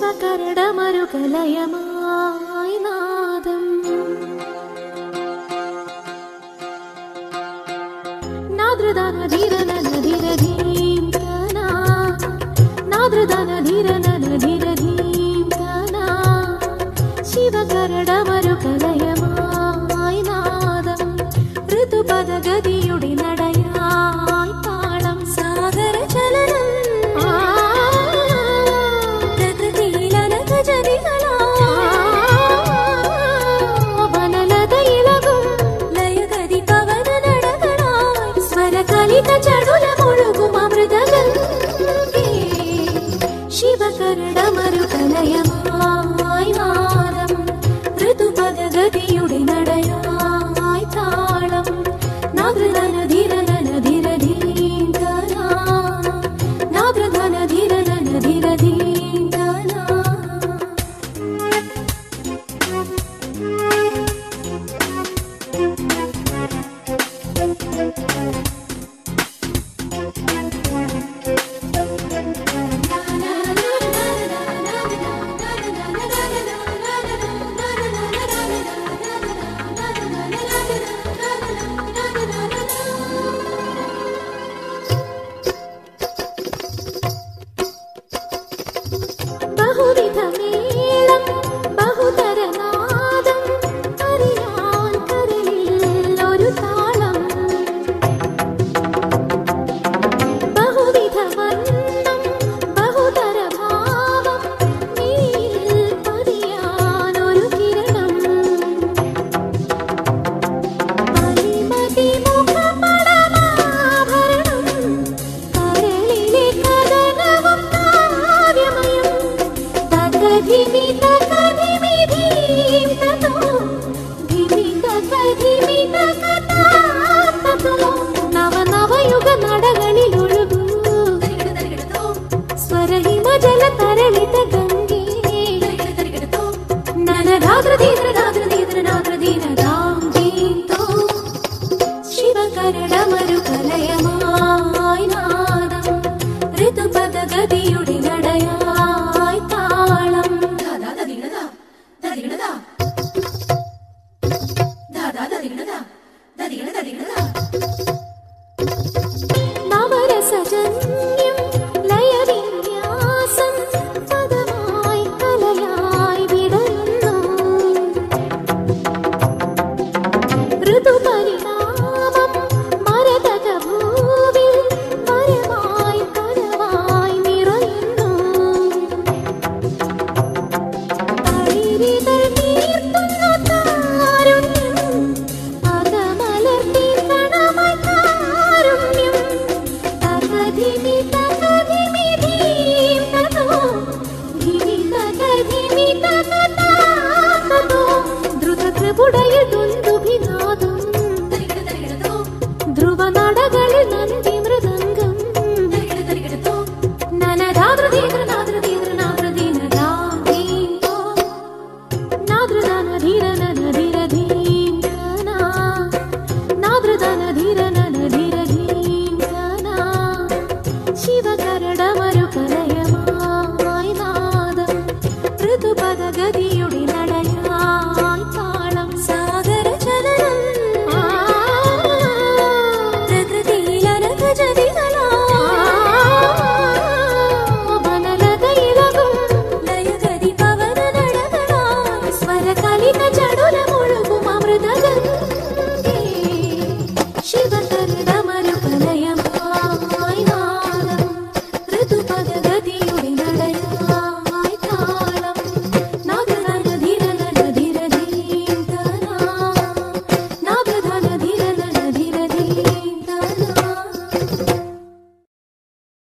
ശിവകരടമരുകലയമായി നാദം നാദ്രദാന ധീരന ധീരധീം തന നാദ്രദാന ധീരന ധീരധീം തന ശിവകരടമരുകലയമായി നാദം ഋതുപദഗതിയുടെ നടയായി താളം സാഗര ചലനം ശിവകരടമരുകലയമായി നാദം ഋതുപദഗതിയുടെ നടയായി താളം നാദ്രദാന ധീരന ധീരധീം തന നാദ്രദാന ധീരന ധീരധീം തന ബഹുവിധമേളം ബഹുതരനാദം അറിയാൻ കരളിൽ ഒരു താളം ബഹുവിധവർണ്ണം ബഹുതരഭാവം നീയിൽ പതിയാൻ ഒരു കിരണം മലിമതിമുഖപടമാഭരണം കരളിലെ കഥനവും കാവ്യമയം തകധിമി തകധിമി ധീം തതോ ധിമി തകധിമി തകതാതോ നവനവയുഗ നടകളിൽ ഒഴുകൂ സ്വരഹിമജല തരളിത ഗംഗേ നനധാദ്രധീദ്രധാദ്രധീദ്രനാദ്രധീനധാം ധീം തോ ശിവകരടമരുകലയമായി നാദം ഋതുപദഗതിയുടെ നടയായി താളം നവരസജന്യം ലയവിന്യാസം പദമായി കലയായി വിടരുന്നു ഋതുപരിണാമം മരതകഭൂവിൽ മരമായി കനവായി നിറയുന്നു തളിരിതൾ നീർത്തുന്നു താരുണ്യം അകമലർത്തി കണമായി കാരുണ്യം തകധിമി തകധിമി ധീം തതോ ധിമി തകധിമി തകതാതോ ദ്രുതകൃപുടയിൽ ദുന്ദുഭിനാദം ധ്രുവനടകളിൽ നന്ദി മൃദംഗം നനധാദ്രധീദ്രനാദ്രധീദ്രനാദ്രധീനധാം ധീം തോ നാദ്രദാന ധീരന ധീരധീം തന നാദ്രദാന ധീരന ധീരധീം തന ശിവകരടമരുകലയമായി നാദം ഋതുപദഗതിയുടെ നടയായി താളം സാഗര ചലനം വനലതയിലകും ലയഗതി പവന നടകളായി സ്വരകലിത